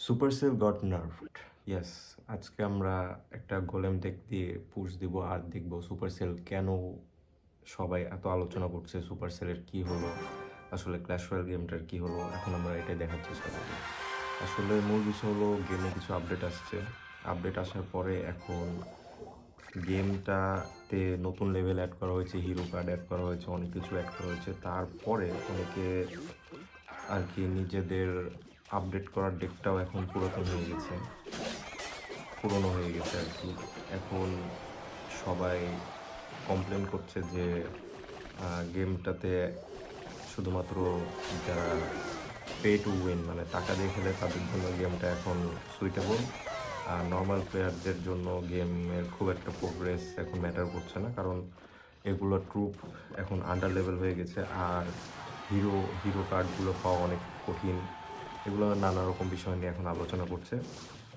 Supercell goat নার্ভড। Yes, আজকে আমরা একটা গোলেম ডেক দিয়ে পুশ দিব আর দেখব সুপারসেল কেন সবাই এত আলোচনা করছে, সুপারসেলের কি হলো, আসলে ক্ল্যাশ রয়্যাল গেমটার কি হলো। এখন আমরা এটাই দেখার চেষ্টা করব। আসলে মূল বিষয় হলো গেমে কিছু আপডেট আসছে। আপডেট আসার পরে এখন গেমটাতে নতুন লেভেল অ্যাড করা হয়েছে, হিরো কার্ড অ্যাড করা হয়েছে, অনেক কিছু অ্যাড করা হয়েছে। তারপরে অনেকে আর কি নিজেদের আপডেট করার ডেকটাও এখন পুরনো হয়ে গেছে আর কি। এখন সবাই কমপ্লেন করছে যে গেমটাতে শুধুমাত্র যারা পে টু উইন মানে টাকা দিয়ে খেলে তাদের জন্য গেমটা এখন সুইটেবল, আর নর্মাল প্লেয়ারদের জন্য গেমের খুব একটা প্রোগ্রেস এখন ম্যাটার করছে না, কারণ এগুলো ট্রুপ এখন আন্ডার লেভেল হয়ে গেছে। আর হিরো হিরো কার্ডগুলো পাওয়া অনেক কঠিন। এগুলো নানা রকম বিষয় নিয়ে এখন আলোচনা করছে।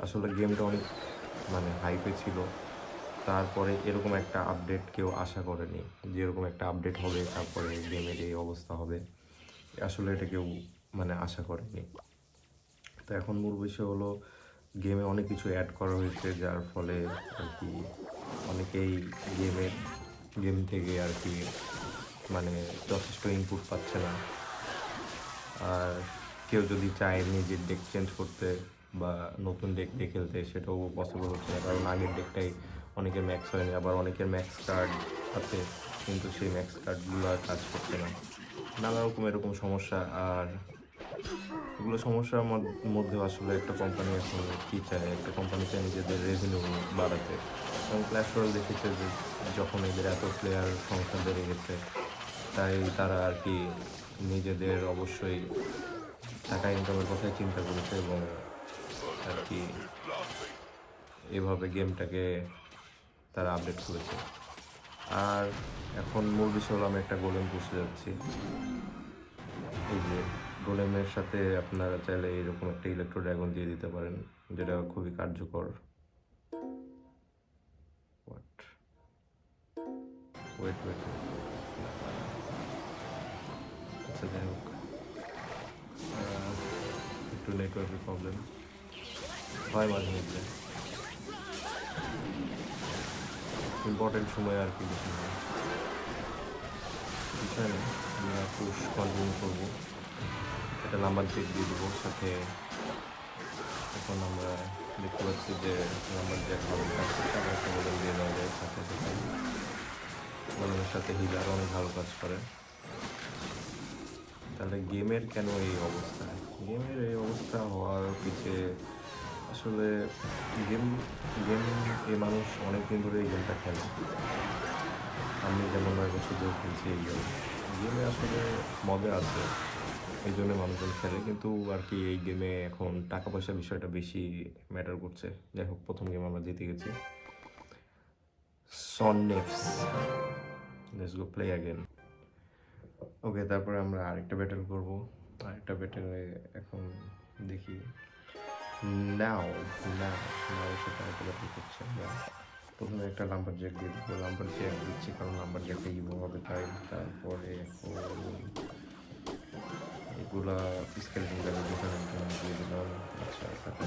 আসলে গেমটা অনেক মানে হাইপে ছিল, তারপরে এরকম একটা আপডেট কেউ আশা করেনি যে এরকম একটা আপডেট হবে তারপরে গেমের এই অবস্থা হবে। আসলে এটা কেউ মানে আশা করেনি। তো এখন মূল বিষয় হলো গেমে অনেক কিছু অ্যাড করা হয়েছে, যার ফলে আর কি অনেকেই গেম থেকে আর কি মানে যথেষ্ট ইনপুট পাচ্ছে না। আর কেউ যদি চায় নিজের ডেক চেঞ্জ করতে বা নতুন ডেক দিয়ে খেলতে, সেটাও পসিবল হচ্ছে না, কারণ আগের ডেকটাই অনেকের ম্যাক্স হয়নি, আবার অনেকের ম্যাক্স কার্ড আছে কিন্তু সেই ম্যাক্স কার্ডগুলো আর কাজ করছে না। নানা রকম এরকম সমস্যা। আর এগুলো সমস্যার মধ্যে আসলে একটা কোম্পানি এখন কী চায়, একটা কোম্পানি চায় নিজেদের রেভিনিউ বাড়াতে। এবং ক্ল্যাশ রয়্যাল দেখেছে যে যখন এদের এত প্লেয়ার সংখ্যা বেড়ে গেছে, তাই তারা আর কি নিজেদের অবশ্যই টাকা ইনকামের কথাই চিন্তা করেছে এবং আর কি এভাবে গেমটাকে তারা আপডেট করেছে। আর এখন মূল বিষয় হলো আমি একটা গোলেম পুষতে যাচ্ছি। এই যে গোলেমের সাথে আপনারা চাইলে এরকম একটা ইলেকট্রো ড্রাগন দিয়ে দিতে পারেন, যেটা খুবই কার্যকর। হোয়াট, ওয়েট ওয়েট, আচ্ছা যাই হোক, একটু নেটওয়ার্কের প্রবলেম হয় মাঝে মধ্যে, ইম্পর্টেন্ট সময় আর কি বেশি হয়। বিষয় না, আমরা পুশ কন্টিনিউ করবো, একটা নাম্বার চেক দিয়ে দেবো সাথে। এখন আমরা দেখতে পাচ্ছি যে নাম্বার জ্যাক ভালো কাজ করছে, আমরা একটা গোলেম দিয়ে দেওয়া যায় সাথে সাথে। গোলেমের সাথে হিলার অনেক ভালো কাজ করে। তাহলে গেমের কেন এই অবস্থা? গেমের এই অবস্থা হওয়ার পিছে আসলে গেম গেম এ মানুষ অনেক দিন ধরে এই গেমটা খেলে। আমি যেমন 9 বছর ধরে খেলছি এই গেমে আসলে মজা আছে, এই জন্য মানুষজন খেলে। কিন্তু আর কি এই গেমে এখন টাকা পয়সার বিষয়টা বেশি ম্যাটার করছে। যাই হোক, প্রথম গেম আমরা জিতে গেছি। সননেপস, লেটস গো প্লে অ্যাগেন। ওকে, তারপরে আমরা আরেকটা ব্যাটেল করব। আরেকটা ব্যাটেলে এখন দেখি। নাও নাও নাও সাথে আরেকটা ব্যাটেল করছে। প্রথমে একটা নাম্বার জ্যাক দিয়ে দেবো, নাম্বার জ্যাক দিচ্ছি কারণ নাম্বার জ্যাকটা ইভো হবে তাই। তারপরে এগুলা স্কেলেটন ড্রাগন ডিফারেন্ট দিয়ে দিলাম। আচ্ছা, তারপর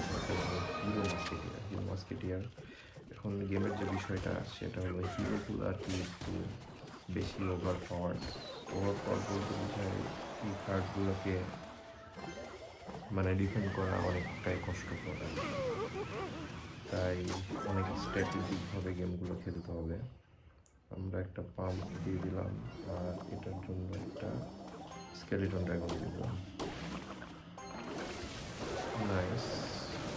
হিরো মাস্কেটিয়ার। এখন গেমের যে বিষয়টা সেটা হলো হিরোগুলো আর কি একটু বেশি ওভার পাওয়ার বলতে বোঝায় এই কার্ডগুলোকে মানে ডিফেন্ড করা অনেকটাই কষ্টকর আর কি। তাই অনেক স্ট্র্যাটেজিকভাবে গেমগুলো খেলতে হবে। আমরা একটা পাম্প দিয়ে দিলাম আর এটার জন্য একটা স্কেলিটন ড্রাগন দিয়ে দিলাম। নাইস,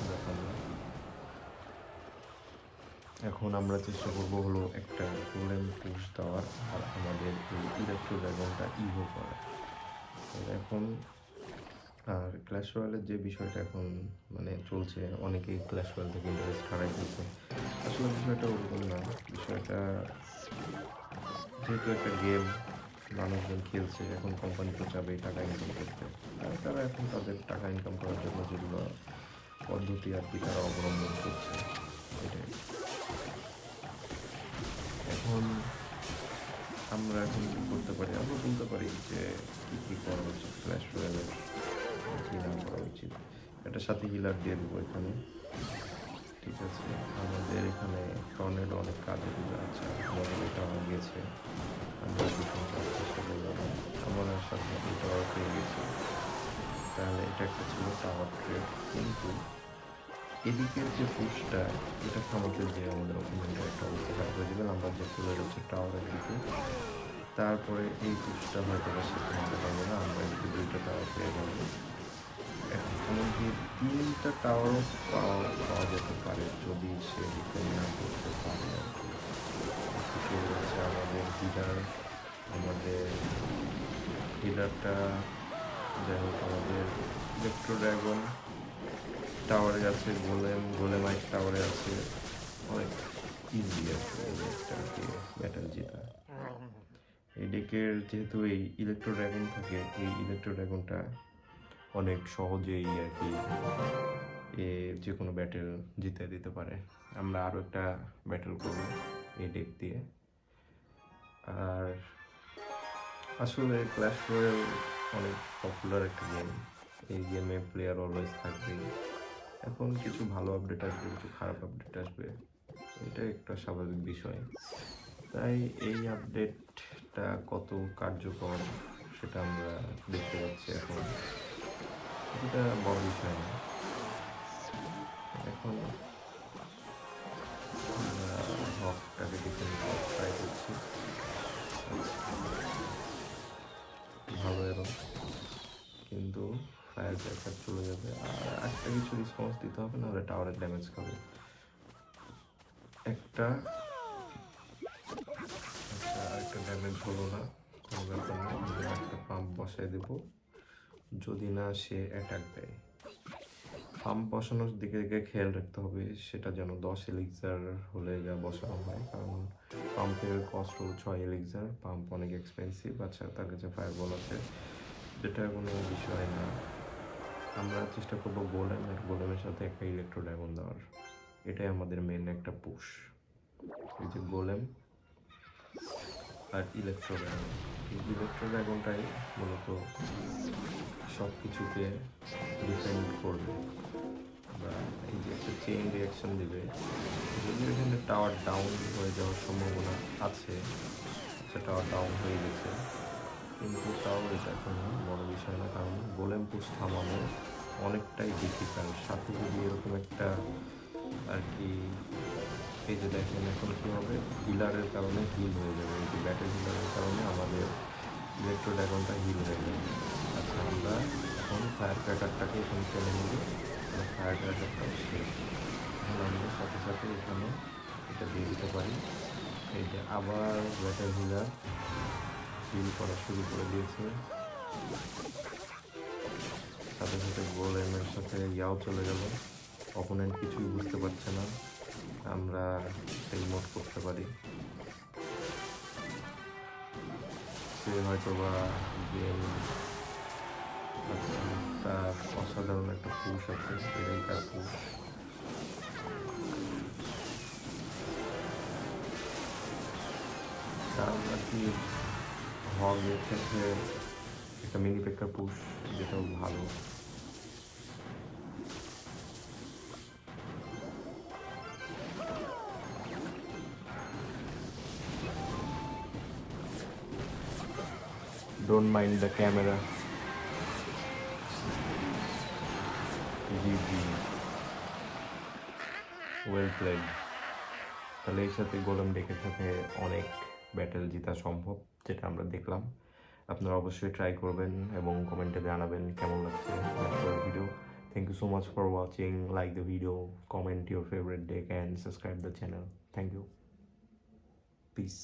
ব্যাপার না। এখন আমরা চেষ্টা করবো হলো একটা গোলেম পুশ দেওয়ার আর আমাদের এই ইলেকট্রো ড্রাগনটা ইভো করা। এখন আর ক্ল্যাশ রয়্যালের যে বিষয়টা এখন মানে চলছে, অনেকেই ক্ল্যাশ রয়্যাল থেকে ইন্টারেস্ট হারাই ফেলছে। আসলে বিষয়টা ওরকম না। বিষয়টা যেহেতু একটা গেম মানুষজন খেলছে, এখন কোম্পানি তো চাবেই টাকা ইনকাম করতে। তাই তারা এখন তাদের টাকা ইনকাম করার জন্য যেগুলো পদ্ধতি আর কি তারা অবলম্বন করছে, এটাই। এখন আমরা এখন কী করতে পারি? আমরা বলতে পারি যে কী কী করা উচিত ক্ল্যাশ রয়্যালের, কী না করা উচিত। এটার সাথে হিলার দিয়ে দেবো এখানে। ঠিক আছে, আমাদের এখানে টর্নেডো অনেক কাজে দিবে। আচ্ছা, আমাদের এটা গেছে, আমরা ডিফেন্স করার চেষ্টা করলাম, আমাদের সাথে টাওয়ার পেয়ে গেছি। তাহলে এটা একটা ছিল টাওয়ার ট্রেড। কিন্তু এদিকের যে পুশটা, এটা থামাতে যে আমাদের ওপেনিংটা একটা অবস্থা খারাপ হয়ে যাবে। আমরা যে চলে যাচ্ছে টাওয়ারের দিকে, তারপরে এই পুশটা হয়তো বা সে থামাতে পারবে না। আমরা এদিকে দুইটা টাওয়ার পেয়ে যাবো, এমনকি 3টা টাওয়ারও পাওয়া যেতে পারে যদি সে ডিফেন্ড না করতে পারে আর কি। এদিকে রয়েছে আমাদের হিলার, আমাদের হিলারটা যাই হোক, আমাদের ইলেকট্রো ড্রাগন টাওয়ারে আছে, গোলেমাইট টাওয়ারে আছে। অনেক ইজি আসলে এই একটা আর কি ব্যাটেল জেতা। এই ডেকের যেহেতু এই ইলেকট্রো ড্রাগন থাকে, এই ইলেকট্রো ড্রাগনটা অনেক সহজেই আর কি যে কোনো ব্যাটেল জিতে দিতে পারে। আমরা আরও একটা ব্যাটেল করব এই ডেক দিয়ে। আর আসলে ক্ল্যাশ রয়্যাল অনেক পপুলার একটা গেম, এই গেমে প্লেয়ার অলওয়েজ থাকবেই। এখন কিছু ভালো আপডেট আসবে, কিছু খারাপ আপডেট আসবে, এটা একটা স্বাভাবিক বিষয়। তাই এই আপডেটটা কত কার্যকর সেটা আমরা দেখতে পাচ্ছি এখন, এটা বড় বিষয় না। এখন আমরা হকটাকে ডিফেন্ড করার ট্রাই করছি। ভালো এরো, কিন্তু ফায়ার ব্যাকআপ চলে যাবে। আর একটা কিছু রেসপন্স দিতে হবে, নাহলে টাওয়ারের ড্যামেজ খাবে একটা। আচ্ছা, আরেকটা ড্যামেজ হলো না, কোনো ব্যাপার না। আমরা একটা পাম্প বসাই দেবো, যদি না সে অ্যাটাক দেয়। পাম্প বসানোর দিকে দিকে খেয়াল রাখতে হবে, সেটা যেন 10 এলিক্সার হলে যা বসানো হয়, কারণ পাম্পের কস্ট হলো 6 এলিক্সার। পাম্প অনেক এক্সপেন্সিভ। আচ্ছা, তার কাছে ফায়ারবল আছে, যেটা কোনো বিষয় না। আমরা চেষ্টা করবো গোলেমের সাথে একটা ইলেকট্রো ড্রাগন দেওয়ার, এটাই আমাদের মেন একটা পুশ। এই যে গোলেম আর ইলেকট্রো ড্রাগন, এই ইলেকট্রো ড্রাগনটাই মূলত সব কিছুকে ডিফেন্ড করবে, বা এই যে একটা চেইন রিয়াকশন দিবে। যদি এখানে টাওয়ার ডাউন হয়ে যাওয়ার সম্ভাবনা আছে, আচ্ছা টাওয়ার ডাউন হয়ে গেছে, কিন্তু তাও এটা কোনো বড় বিষয় না, কারণ গোলেম পুশ থামানো অনেকটাই ডিফিকাল্ট। সাথে যদি এরকম একটা আর কি, এই যে দেখেন এখন কী হবে, হিলারের কারণে হিল হয়ে যাবে, এই যে ব্যাটেল হিলারের কারণে আমাদের ইলেকট্রো ড্রাগনটা হিল হয়ে যাবে। আচ্ছা, আমরা এখন ফায়ার ক্র্যাকারটাকে এখানে ফেলে নেব, ফায়ার ক্র্যাকারটাও শেষ। এখন আমরা সাথে সাথে এখানে এটা দিয়ে দিতে পারি। এই যে আবার ব্যাটেল হিলার হিল করা শুরু করে দিয়েছে, সাথে সাথে গোলেমের সাথে ইয়াও চলে গেল। অপোনেন্ট কিছুই বুঝতে পারছে না, আমরা রিমোট করতে পারি। সে হয়তো বা গেম, তার অসাধারণ একটা পুশ আছে, এটাই তার পুশ। তার আর কি হগের ক্ষেত্রে একটা মিনি পেকার পুশ, যেটাও ভালো। Don't mind the camera. GG, well played. তাহলে এর সাথে গোলেম ডেকের সাথে অনেক ব্যাটেল জেতা সম্ভব, যেটা আমরা দেখলাম। আপনারা অবশ্যই ট্রাই করবেন এবং কমেন্টে জানাবেন কেমন লাগছে video. Thank you so much for watching. Like the video, comment your favorite deck and subscribe the channel. Thank you. Peace.